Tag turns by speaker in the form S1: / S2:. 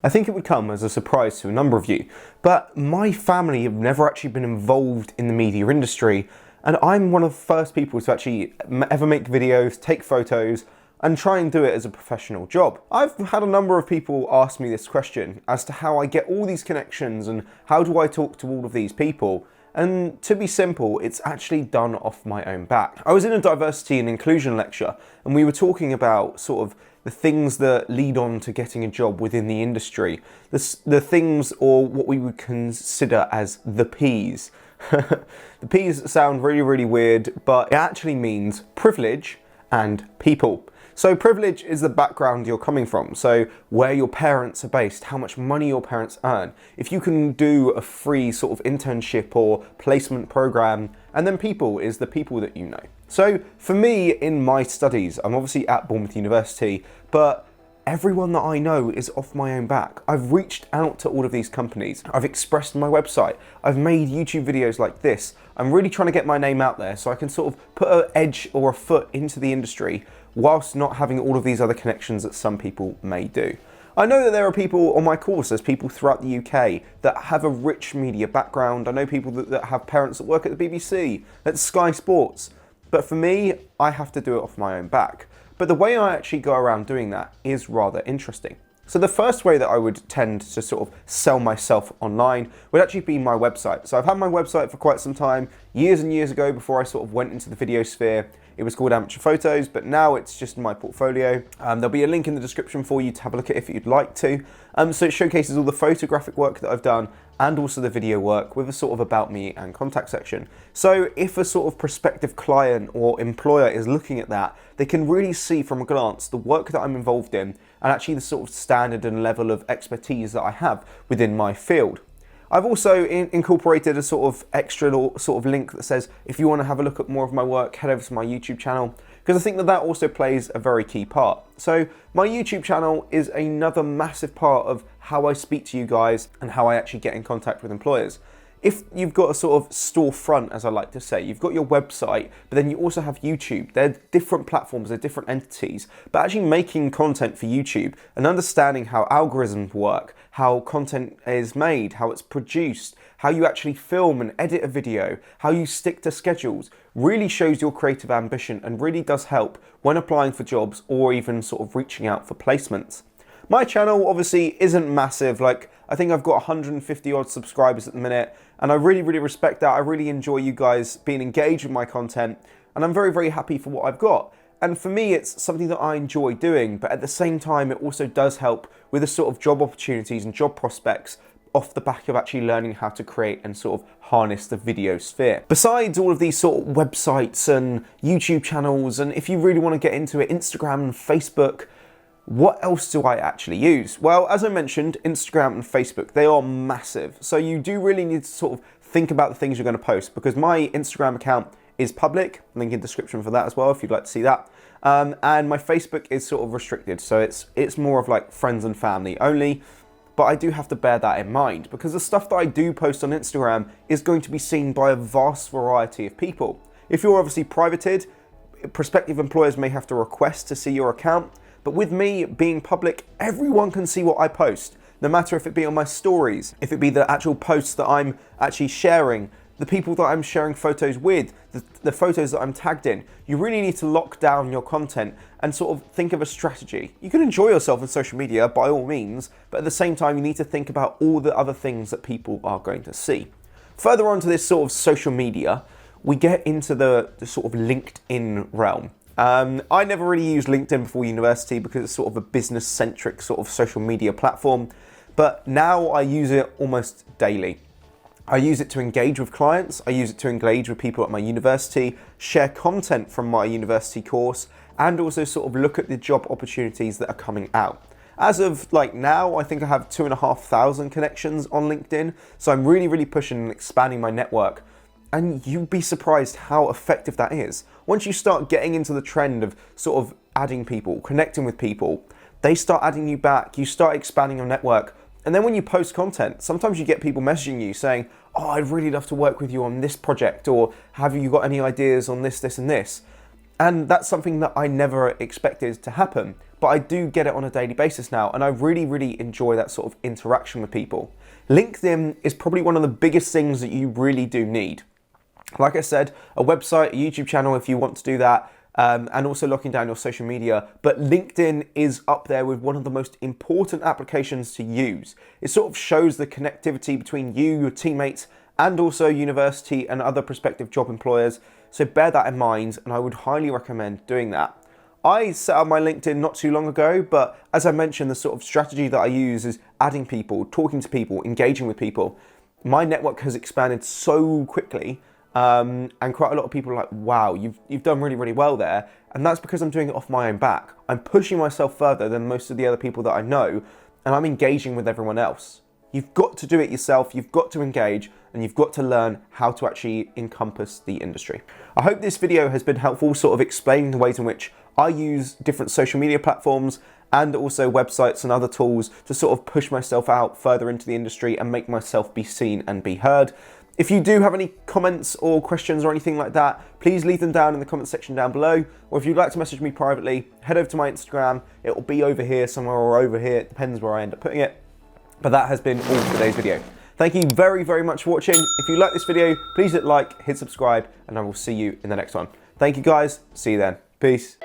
S1: I think it would come as a surprise to a number of you, but my family have never actually been involved in the media industry, and I'm one of the first people to actually ever make videos, take photos, and try and do it as a professional job. I've had a number of people ask me this question as to how I get all these connections and how do I talk to all of these people. And to be simple, it's actually done off my own back. I was in a diversity and inclusion lecture, and we were talking about sort of the things that lead on to getting a job within the industry. The things, or what we would consider as the P's. The P's sound really, really weird, but it actually means privilege and people. So privilege is the background you're coming from, so where your parents are based, how much money your parents earn, if you can do a free sort of internship or placement program, and then people is the people that you know. So for me, in my studies, I'm obviously at Bournemouth University, but everyone that I know is off my own back. I've reached out to all of these companies. I've expressed my website. I've made YouTube videos like this. I'm really trying to get my name out there so I can sort of put an edge or a foot into the industry whilst not having all of these other connections that some people may do. I know that there are people on my course, there's people throughout the UK that have a rich media background. I know people that have parents that work at the BBC, at Sky Sports. But for me, I have to do it off my own back. But the way I actually go around doing that is rather interesting. So the first way that I would tend to sort of sell myself online would actually be my website. So I've had my website for quite some time, years and years ago before I sort of went into the video sphere. It was called Amateur Photos, but now it's just my portfolio. There'll be a link in the description for you to have a look at if you'd like to. So it showcases all the photographic work that I've done and also the video work with a sort of about me and contact section. So if a sort of prospective client or employer is looking at that, they can really see from a glance the work that I'm involved in and actually the sort of standard and level of expertise that I have within my field. I've also incorporated a sort of extra sort of link that says, if you want to have a look at more of my work, head over to my YouTube channel, because I think that that also plays a very key part. So my YouTube channel is another massive part of how I speak to you guys and how I actually get in contact with employers. If you've got a sort of storefront, as I like to say, you've got your website, but then you also have YouTube. They're different platforms, they're different entities, but actually making content for YouTube and understanding how algorithms work, how content is made, how it's produced, how you actually film and edit a video, how you stick to schedules, really shows your creative ambition and really does help when applying for jobs or even sort of reaching out for placements. My channel obviously isn't massive, like I think I've got 150 odd subscribers at the minute, and I really, really respect that. I really enjoy you guys being engaged with my content, and I'm very, very happy for what I've got. And for me, it's something that I enjoy doing, but at the same time, it also does help with the sort of job opportunities and job prospects off the back of actually learning how to create and sort of harness the video sphere. Besides all of these sort of websites and YouTube channels, and if you really want to get into it, Instagram and Facebook, what else do I actually use? Well, as I mentioned, Instagram and Facebook, they are massive. So you do really need to sort of think about the things you're going to post, because my Instagram account is public, link in the description for that as well if you'd like to see that. And my Facebook is sort of restricted, so it's more of like friends and family only. But I do have to bear that in mind, because the stuff that I do post on Instagram is going to be seen by a vast variety of people. If you're obviously privated, prospective employers may have to request to see your account. But with me being public, everyone can see what I post, no matter if it be on my stories, if it be the actual posts that I'm actually sharing, the people that I'm sharing photos with, the photos that I'm tagged in. You really need to lock down your content and sort of think of a strategy. You can enjoy yourself on social media by all means, but at the same time, you need to think about all the other things that people are going to see. Further on to this sort of social media, we get into the sort of LinkedIn realm. I never really used LinkedIn before university because it's sort of a business-centric sort of social media platform, but now I use it almost daily. I use it to engage with clients, I use it to engage with people at my university, share content from my university course, and also sort of look at the job opportunities that are coming out. As of like now, I think I have 2,500 connections on LinkedIn, so I'm really, really pushing and expanding my network. And you'd be surprised how effective that is. Once you start getting into the trend of sort of adding people, connecting with people, they start adding you back, you start expanding your network. And then when you post content, sometimes you get people messaging you saying, oh, I'd really love to work with you on this project, or have you got any ideas on this, this, and this? And that's something that I never expected to happen. But I do get it on a daily basis now, and I really, really enjoy that sort of interaction with people. LinkedIn is probably one of the biggest things that you really do need. Like I said, a website, a YouTube channel if you want to do that, and also locking down your social media. But LinkedIn is up there with one of the most important applications to use. It sort of shows the connectivity between you, your teammates, and also university and other prospective job employers. So bear that in mind, and I would highly recommend doing that. I set up my LinkedIn not too long ago, but as I mentioned, the sort of strategy that I use is adding people, talking to people, engaging with people. My network has expanded so quickly, and quite a lot of people are like, wow, you've done really, really well there. And that's because I'm doing it off my own back. I'm pushing myself further than most of the other people that I know, and I'm engaging with everyone else. You've got to do it yourself, you've got to engage, and you've got to learn how to actually encompass the industry. I hope this video has been helpful, sort of explaining the ways in which I use different social media platforms and also websites and other tools to sort of push myself out further into the industry and make myself be seen and be heard. If you do have any comments or questions or anything like that, please leave them down in the comment section down below. Or if you'd like to message me privately, head over to my Instagram. It will be over here somewhere or over here. It depends where I end up putting it. But that has been all for today's video. Thank you very, very much for watching. If you like this video, please hit like, hit subscribe, and I will see you in the next one. Thank you guys. See you then. Peace.